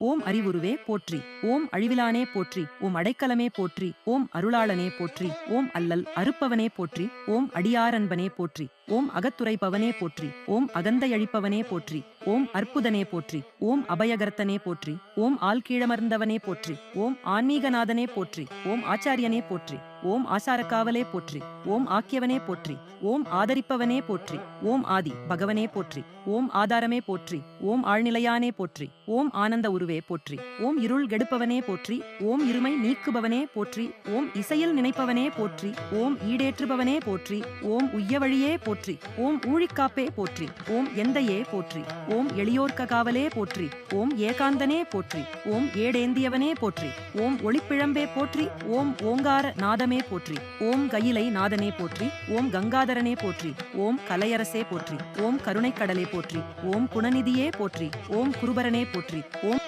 ஓம் அறிவுருவே போற்றி. ஓம் அழிவிலானே போற்றி. ஓம் அடைக்கலமே போற்றி. ஓம் அருளாளனே போற்றி. ஓம் அல்லல் அறுப்பவனே போற்றி. ஓம் அடியாரன்பனே போற்றி. ஓம் அகத்துரைப்பவனே போற்றி. ஓம் அகந்தையழிப்பவனே போற்றி. ஓம் அற்புதனே போற்றி. ஓம் அபயகர்த்தனே போற்றி. ஓம் ஆள்கீழமர்ந்தவனே போற்றி. ஓம் ஆன்மீகநாதனே போற்றி. ஓம் ஆச்சாரியனே போற்றி. ஓம் ஆசாரக்காவலே போற்றி. ஓம் ஆக்கியவனே போற்றி. ஓம் ஆதரிப்பவனே போற்றி. ஓம் ஆதி பகவனே போற்றி. ஓம் ஆதாரமே போற்றி. ஓம் ஆழ்நிலையானே போற்றி. ஓம் ஆனந்த உருவே போற்றி. ஓம் இருள் கெடுப்பவனே போற்றி. ஓம் இருமை நீக்குபவனே போற்றி. ஓம் இசையில் நினைப்பவனே போற்றி. ஓம் ஈடேற்றுபவனே போற்றி. ஓம் உய்யவழியே போற்றி. ஓம் ஊழிக்காப்பே போற்றி. ஓம் எந்தையே போற்றி. ஓம் எளியோர்க்க காவலே போற்றி. ஓம் ஏகாந்தனே போற்றி. ஓம் ஏடேந்தியவனே போற்றி. ஓம் ஒளிப்பிழம்பே போற்றி. ஓம் ஓங்கார நாதமே போற்றி. ஓம் கயிலை நாதனே போற்றி. ஓம் கங்காதரனே போற்றி. ஓம் கலையரசே போற்றி. ஓம் கருணைக்கடலே போற்றி. ஓம் குணநிதியே போற்றி. ஓம் குருபரனே போற்றி. ஓம்